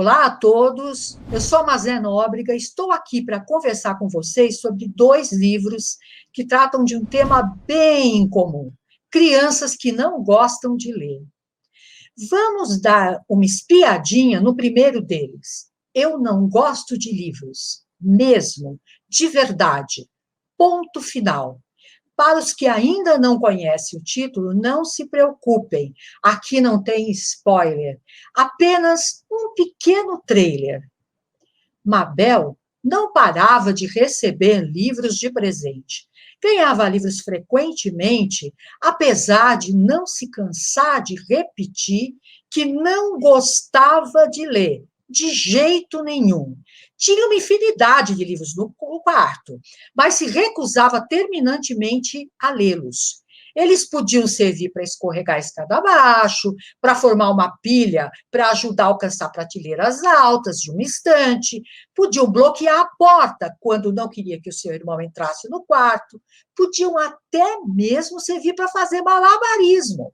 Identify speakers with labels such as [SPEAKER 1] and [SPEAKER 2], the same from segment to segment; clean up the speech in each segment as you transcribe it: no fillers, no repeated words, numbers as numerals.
[SPEAKER 1] Olá a todos, eu sou Mazé Nóbrega, estou aqui para conversar com vocês sobre dois livros que tratam de um tema bem comum: crianças que não gostam de ler. Vamos dar uma espiadinha no primeiro deles. Eu não gosto de livros, mesmo, de verdade. Ponto final. Para os que ainda não conhecem o título, não se preocupem, aqui não tem spoiler, apenas um pequeno trailer. Mabel não parava de receber livros de presente. Ganhava livros frequentemente, apesar de não se cansar de repetir que não gostava de ler, de jeito nenhum. Tinha uma infinidade de livros no quarto, mas se recusava terminantemente a lê-los. Eles podiam servir para escorregar a escada abaixo, para formar uma pilha, para ajudar a alcançar prateleiras altas de uma estante, podiam bloquear a porta quando não queria que o seu irmão entrasse no quarto, podiam até mesmo servir para fazer malabarismo.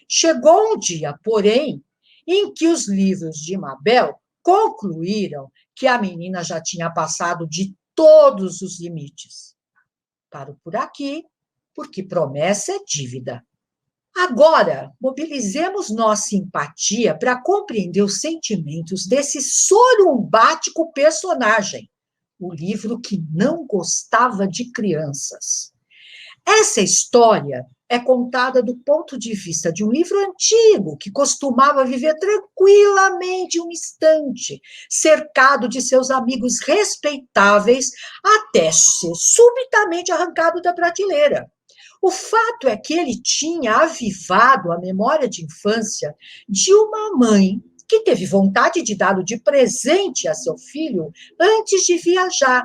[SPEAKER 1] Chegou um dia, porém, em que os livros de Mabel concluíram que a menina já tinha passado de todos os limites. Paro por aqui, porque promessa é dívida. Agora, mobilizemos nossa empatia para compreender os sentimentos desse sorumbático personagem, o livro que não gostava de crianças. Essa história é contada do ponto de vista de um livro antigo que costumava viver tranquilamente um instante, cercado de seus amigos respeitáveis, até ser subitamente arrancado da prateleira. O fato é que ele tinha avivado a memória de infância de uma mãe que teve vontade de dá-lo de presente a seu filho antes de viajar,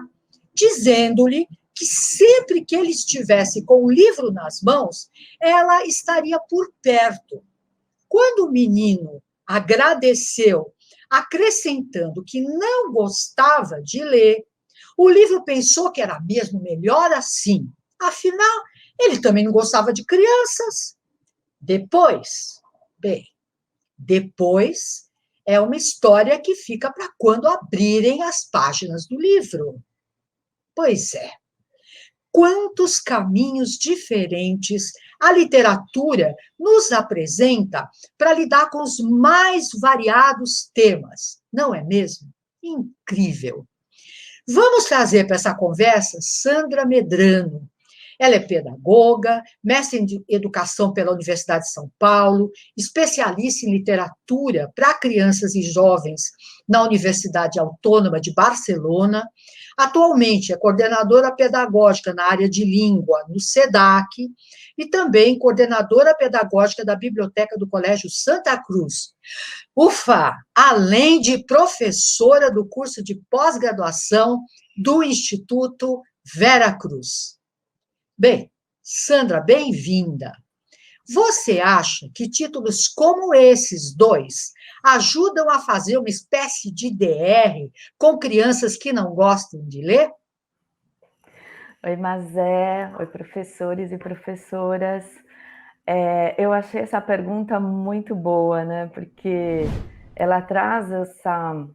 [SPEAKER 1] dizendo-lhe que sempre que ele estivesse com o livro nas mãos, ela estaria por perto. Quando o menino agradeceu, acrescentando que não gostava de ler, o livro pensou que era mesmo melhor assim. Afinal, ele também não gostava de crianças. Depois, depois é uma história que fica para quando abrirem as páginas do livro. Pois é. Quantos caminhos diferentes a literatura nos apresenta para lidar com os mais variados temas, não é mesmo? Incrível! Vamos trazer para essa conversa Sandra Medrano. Ela é pedagoga, mestre em educação pela Universidade de São Paulo, especialista em literatura para crianças e jovens na Universidade Autônoma de Barcelona. Atualmente é coordenadora pedagógica na área de língua no SEDAC e também coordenadora pedagógica da Biblioteca do Colégio Santa Cruz. Ufa! Além de professora do curso de pós-graduação do Instituto Vera Cruz. Bem, Sandra, bem-vinda. Você acha que títulos como esses dois ajudam a fazer uma espécie de DR com crianças que não gostam de ler?
[SPEAKER 2] Oi, Mazé. Oi, professores e professoras. Eu achei essa pergunta muito boa, né? Porque ela traz essa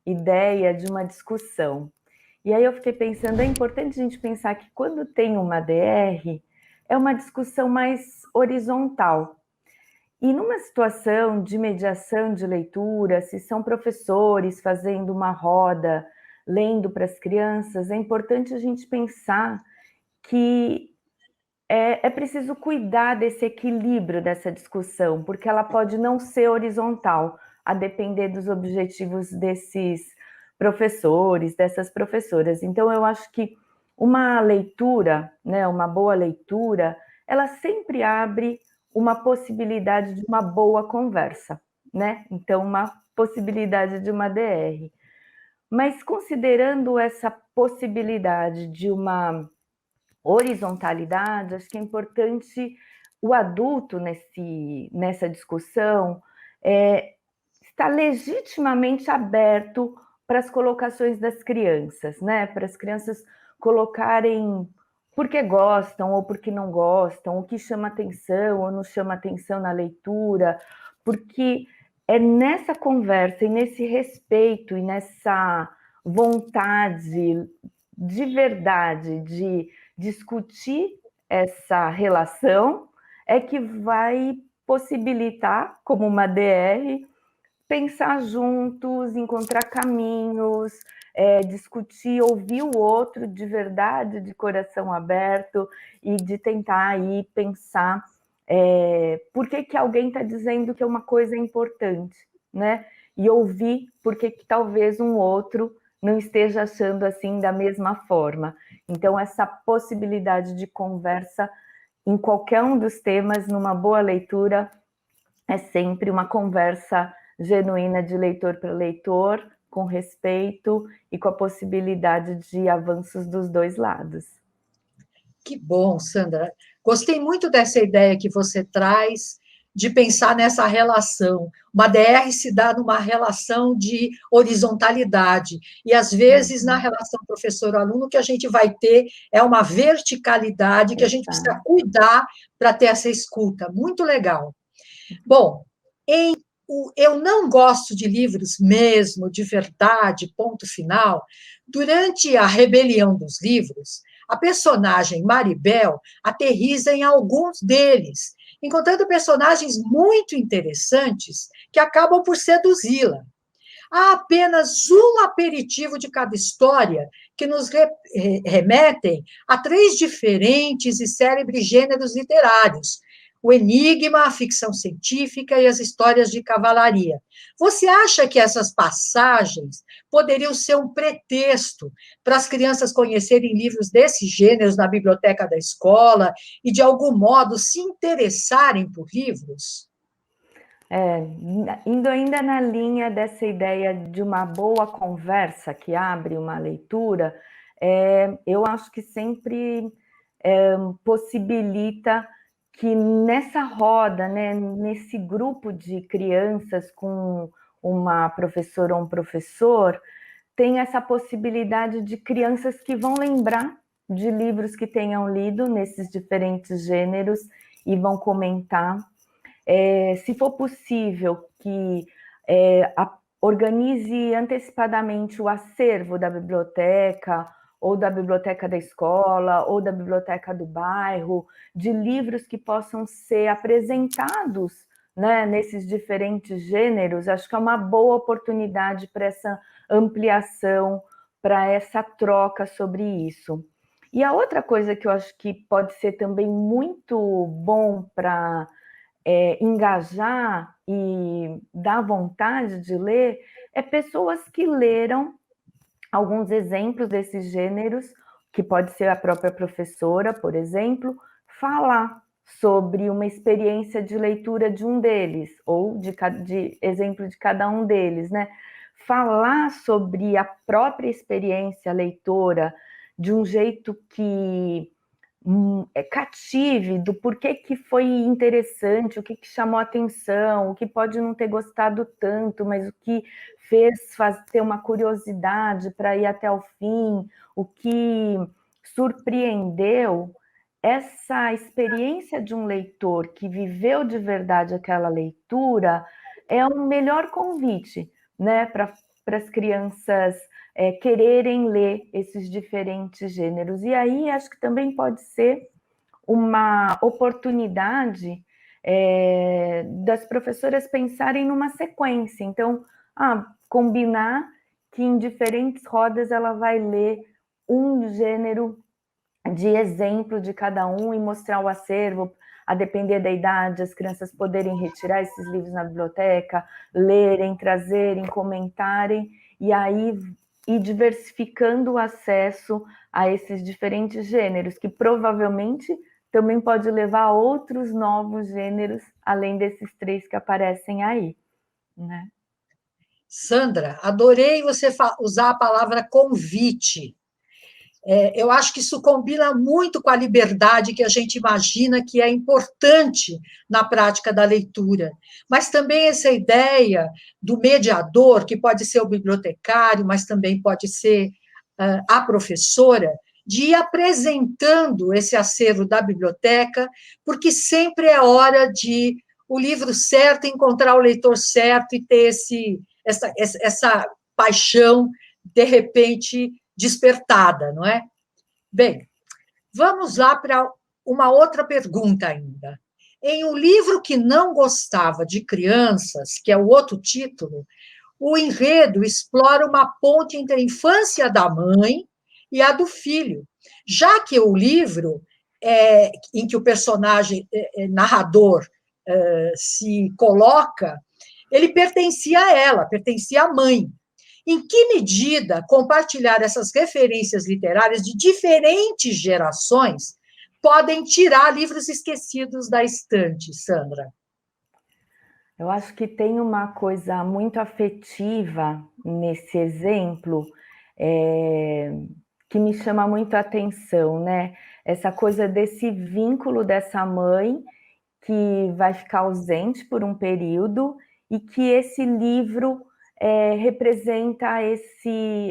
[SPEAKER 2] ideia de uma discussão. E aí eu fiquei pensando, é importante a gente pensar que quando tem uma DR, é uma discussão mais horizontal. E numa situação de mediação de leitura, se são professores fazendo uma roda, lendo para as crianças, é importante a gente pensar que é preciso cuidar desse equilíbrio dessa discussão, porque ela pode não ser horizontal, a depender dos objetivos desses professores, dessas professoras. Então, eu acho que uma leitura, né, uma boa leitura, ela sempre abre uma possibilidade de uma boa conversa, né? Então, uma possibilidade de uma DR. Mas considerando essa possibilidade de uma horizontalidade, acho que é importante o adulto nessa discussão estar legitimamente aberto para as colocações das crianças, né? Para as crianças colocarem porque gostam ou porque não gostam, o que chama atenção ou não chama atenção na leitura, porque é nessa conversa e nesse respeito e nessa vontade de verdade de discutir essa relação é que vai possibilitar, como uma DR, pensar juntos, encontrar caminhos, discutir, ouvir o outro de verdade, de coração aberto, e de tentar aí pensar por que alguém está dizendo que uma coisa é importante, né? E ouvir por que talvez um outro não esteja achando assim da mesma forma. Então, essa possibilidade de conversa em qualquer um dos temas, numa boa leitura, é sempre uma conversa genuína de leitor para leitor, com respeito e com a possibilidade de avanços dos dois lados.
[SPEAKER 1] Que bom, Sandra. Gostei muito dessa ideia que você traz de pensar nessa relação. Uma DR se dá numa relação de horizontalidade, e às vezes na relação professor-aluno o que a gente vai ter é uma verticalidade que a gente precisa cuidar para ter essa escuta. Muito legal. Bom, eu não gosto de livros mesmo, de verdade, ponto final. Durante a rebelião dos livros, a personagem Maribel aterriza em alguns deles, encontrando personagens muito interessantes que acabam por seduzi-la. Há apenas um aperitivo de cada história que nos remetem a três diferentes e célebres gêneros literários: o enigma, a ficção científica e as histórias de cavalaria. Você acha que essas passagens poderiam ser um pretexto para as crianças conhecerem livros desses gêneros na biblioteca da escola e, de algum modo, se interessarem por livros?
[SPEAKER 2] Indo ainda na linha dessa ideia de uma boa conversa que abre uma leitura, eu acho que sempre possibilita que nessa roda, né, nesse grupo de crianças com uma professora ou um professor, tem essa possibilidade de crianças que vão lembrar de livros que tenham lido nesses diferentes gêneros e vão comentar. Se for possível que organize antecipadamente o acervo da biblioteca, ou da biblioteca da escola, ou da biblioteca do bairro, de livros que possam ser apresentados, né, nesses diferentes gêneros. Acho que é uma boa oportunidade para essa ampliação, para essa troca sobre isso. E a outra coisa que eu acho que pode ser também muito bom para engajar e dar vontade de ler é pessoas que leram alguns exemplos desses gêneros, que pode ser a própria professora, por exemplo, falar sobre uma experiência de leitura de um deles, ou de exemplo de cada um deles, né? Falar sobre a própria experiência leitora de um jeito que cative do porquê que foi interessante, o que chamou a atenção, o que pode não ter gostado tanto, mas o que fez ter uma curiosidade para ir até o fim, o que surpreendeu. Essa experiência de um leitor que viveu de verdade aquela leitura é um melhor convite, né, para as crianças quererem ler esses diferentes gêneros. E aí acho que também pode ser uma oportunidade das professoras pensarem numa sequência. Então, combinar que em diferentes rodas ela vai ler um gênero de exemplo de cada um e mostrar o acervo, a depender da idade, as crianças poderem retirar esses livros na biblioteca, lerem, trazerem, comentarem, e aí ir diversificando o acesso a esses diferentes gêneros, que provavelmente também pode levar a outros novos gêneros, além desses três que aparecem aí, né?
[SPEAKER 1] Sandra, adorei você usar a palavra convite. Eu acho que isso combina muito com a liberdade que a gente imagina que é importante na prática da leitura. Mas também essa ideia do mediador, que pode ser o bibliotecário, mas também pode ser a professora, de ir apresentando esse acervo da biblioteca, porque sempre é hora de o livro certo, encontrar o leitor certo e ter essa paixão, de repente, despertada, não é? Bem, vamos lá para uma outra pergunta ainda. Em Um Livro que Não Gostava de Crianças, que é o outro título, o enredo explora uma ponte entre a infância da mãe e a do filho, já que o livro, em que o personagem narrador se coloca, ele pertencia a ela, pertencia à mãe. Em que medida compartilhar essas referências literárias de diferentes gerações podem tirar livros esquecidos da estante, Sandra?
[SPEAKER 2] Eu acho que tem uma coisa muito afetiva nesse exemplo, que me chama muito a atenção, né? Essa coisa desse vínculo dessa mãe que vai ficar ausente por um período e que esse livro representa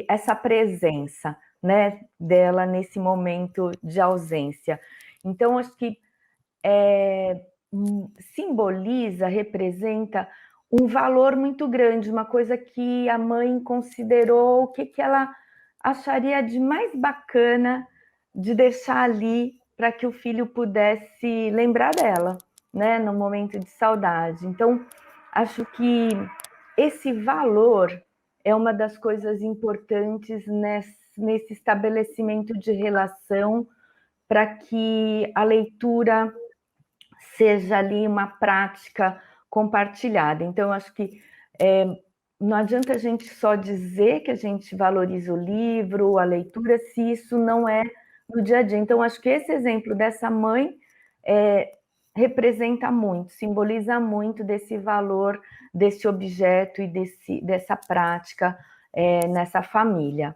[SPEAKER 2] essa presença, né, dela nesse momento de ausência. Então, acho que simboliza, representa um valor muito grande, uma coisa que a mãe considerou, o que ela acharia de mais bacana de deixar ali para que o filho pudesse lembrar dela, né, no momento de saudade. Então, acho que esse valor é uma das coisas importantes nesse estabelecimento de relação para que a leitura seja ali uma prática compartilhada. Então, eu acho que não adianta a gente só dizer que a gente valoriza o livro, a leitura, se isso não é no dia a dia. Então, acho que esse exemplo dessa mãe representa muito, simboliza muito desse valor, desse objeto e dessa prática nessa família.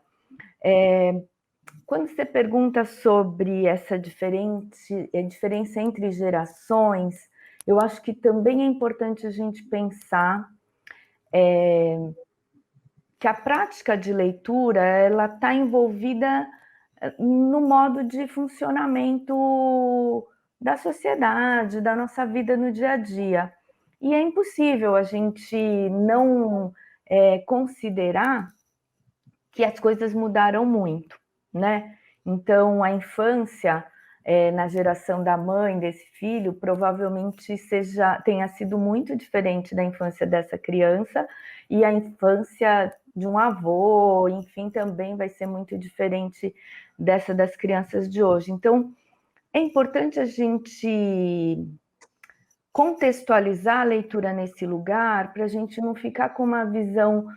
[SPEAKER 2] Quando você pergunta sobre essa diferença entre gerações, eu acho que também é importante a gente pensar que a prática de leitura ela está envolvida no modo de funcionamento da sociedade, da nossa vida no dia a dia. E é impossível a gente não considerar que as coisas mudaram muito, né? Então, a infância na geração da mãe desse filho provavelmente tenha sido muito diferente da infância dessa criança, e a infância de um avô, enfim, também vai ser muito diferente dessa das crianças de hoje. Então, é importante a gente contextualizar a leitura nesse lugar para a gente não ficar com uma visão,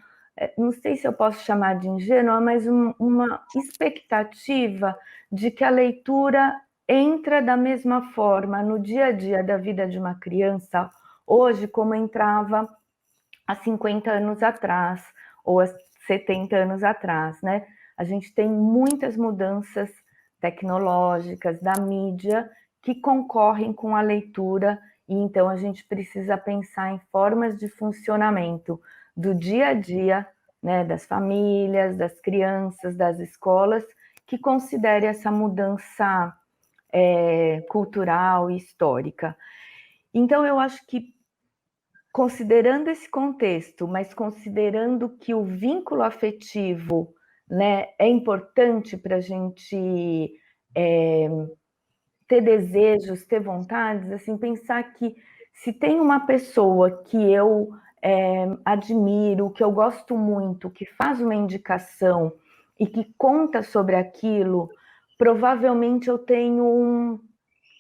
[SPEAKER 2] não sei se eu posso chamar de ingênua, mas uma expectativa de que a leitura entra da mesma forma no dia a dia da vida de uma criança hoje como entrava há 50 anos atrás ou há 70 anos atrás, né? A gente tem muitas mudanças tecnológicas da mídia que concorrem com a leitura, e então a gente precisa pensar em formas de funcionamento do dia a dia, né, das famílias, das crianças, das escolas, que considere essa mudança cultural e histórica. Então, eu acho que, considerando esse contexto, mas considerando que o vínculo afetivo, né, é importante para a gente ter desejos, ter vontades, assim, pensar que se tem uma pessoa que eu admiro, que eu gosto muito, que faz uma indicação e que conta sobre aquilo, provavelmente eu tenho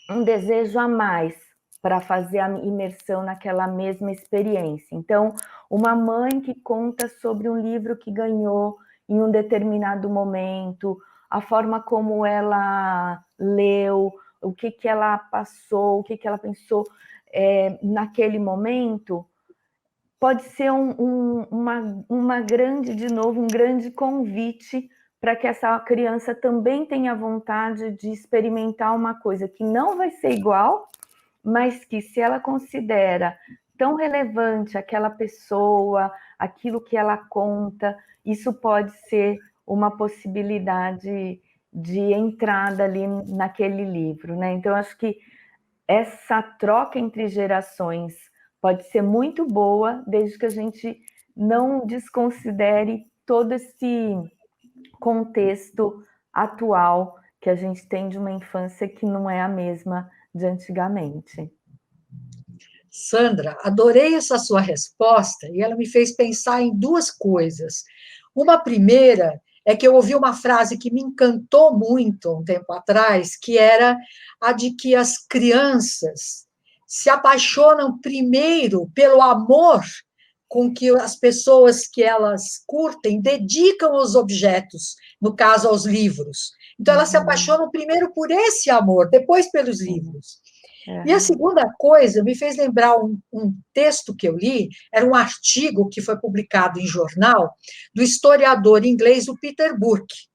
[SPEAKER 2] um desejo a mais para fazer a imersão naquela mesma experiência. Então, uma mãe que conta sobre um livro que ganhou em um determinado momento, a forma como ela leu, o que ela passou, o que ela pensou naquele momento, pode ser uma grande, de novo, um grande convite para que essa criança também tenha vontade de experimentar uma coisa que não vai ser igual, mas que, se ela considera tão relevante aquela pessoa, aquilo que ela conta, isso pode ser uma possibilidade de entrada ali naquele livro, né? Então, acho que essa troca entre gerações pode ser muito boa, desde que a gente não desconsidere todo esse contexto atual que a gente tem de uma infância que não é a mesma de antigamente.
[SPEAKER 1] Sandra, adorei essa sua resposta e ela me fez pensar em duas coisas. Uma primeira é que eu ouvi uma frase que me encantou muito um tempo atrás, que era a de que as crianças se apaixonam primeiro pelo amor com que as pessoas que elas curtem dedicam aos objetos, no caso aos livros. Então elas se apaixonam primeiro por esse amor, depois pelos livros. E a segunda coisa me fez lembrar um texto que eu li, era um artigo que foi publicado em jornal, do historiador inglês, o Peter Burke.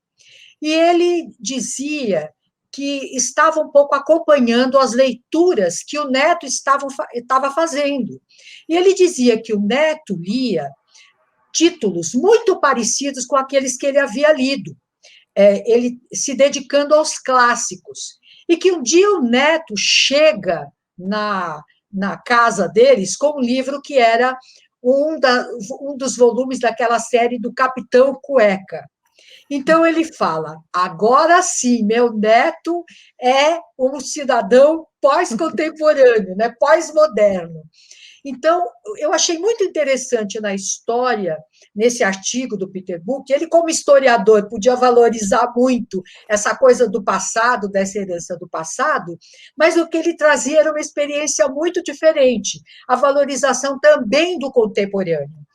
[SPEAKER 1] E ele dizia que estava um pouco acompanhando as leituras que o neto estava fazendo. E ele dizia que o neto lia títulos muito parecidos com aqueles que ele havia lido, ele se dedicando aos clássicos. E que um dia o neto chega na casa deles com um livro que era um dos volumes daquela série do Capitão Cueca. Então ele fala: agora sim, meu neto é um cidadão pós-contemporâneo, né, pós-moderno. Então, eu achei muito interessante na história, nesse artigo do Peter Book, ele, como historiador, podia valorizar muito essa coisa do passado, dessa herança do passado, mas o que ele trazia era uma experiência muito diferente, a valorização também do contemporâneo.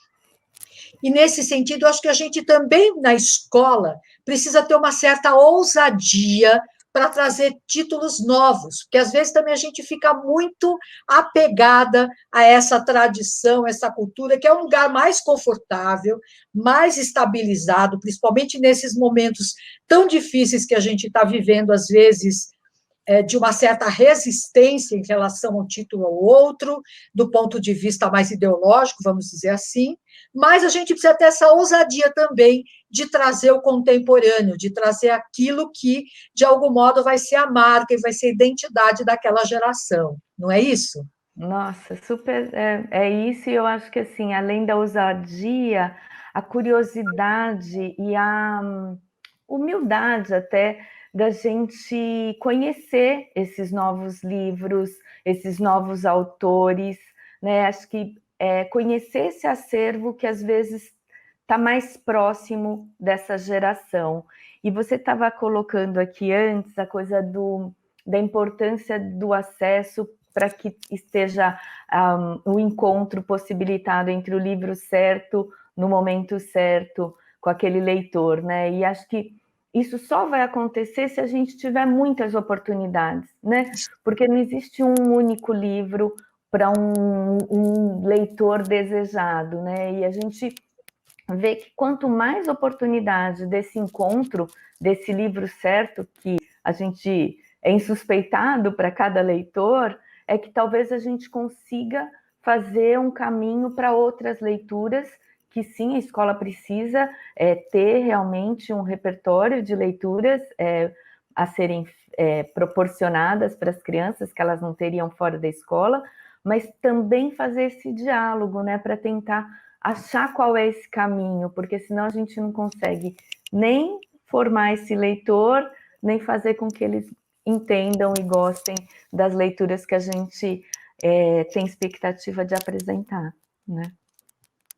[SPEAKER 1] E, nesse sentido, acho que a gente também, na escola, precisa ter uma certa ousadia para trazer títulos novos, porque às vezes também a gente fica muito apegada a essa tradição, essa cultura, que é um lugar mais confortável, mais estabilizado, principalmente nesses momentos tão difíceis que a gente está vivendo, às vezes, de uma certa resistência em relação a um título ou outro, do ponto de vista mais ideológico, vamos dizer assim, mas a gente precisa ter essa ousadia também de trazer o contemporâneo, de trazer aquilo que, de algum modo, vai ser a marca e vai ser a identidade daquela geração, não é isso?
[SPEAKER 2] Nossa, super, é isso, e eu acho que, assim, além da ousadia, a curiosidade e a humildade até da gente conhecer esses novos livros, esses novos autores, né? Acho que conhecer esse acervo que às vezes está mais próximo dessa geração. E você estava colocando aqui antes a coisa da importância do acesso para que esteja o encontro possibilitado entre o livro certo, no momento certo, com aquele leitor, né? E acho que isso só vai acontecer se a gente tiver muitas oportunidades, né? Porque não existe um único livro para um leitor desejado, né? E a gente vê que quanto mais oportunidade desse encontro, desse livro certo, que a gente é insuspeitado para cada leitor, é que talvez a gente consiga fazer um caminho para outras leituras, que sim, a escola precisa ter realmente um repertório de leituras a serem proporcionadas para as crianças, que elas não teriam fora da escola, mas também fazer esse diálogo, né, para tentar achar qual é esse caminho, porque senão a gente não consegue nem formar esse leitor, nem fazer com que eles entendam e gostem das leituras que a gente tem expectativa de apresentar, né?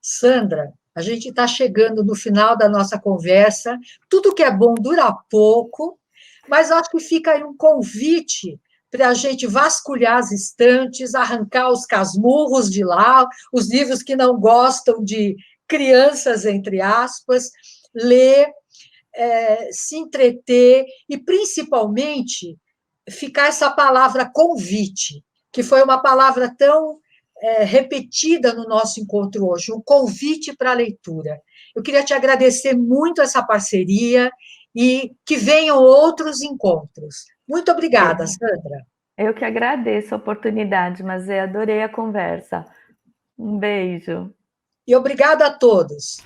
[SPEAKER 1] Sandra, a gente está chegando no final da nossa conversa. Tudo que é bom dura pouco, mas acho que fica aí um convite para a gente vasculhar as estantes, arrancar os casmurros de lá, os livros que não gostam de crianças, entre aspas, ler, se entreter e, principalmente, ficar essa palavra convite, que foi uma palavra tão repetida no nosso encontro hoje, um convite para a leitura. Eu queria te agradecer muito essa parceria e que venham outros encontros. Muito obrigada, Sandra.
[SPEAKER 2] Eu que agradeço a oportunidade, mas adorei a conversa. Um beijo.
[SPEAKER 1] E obrigada a todos.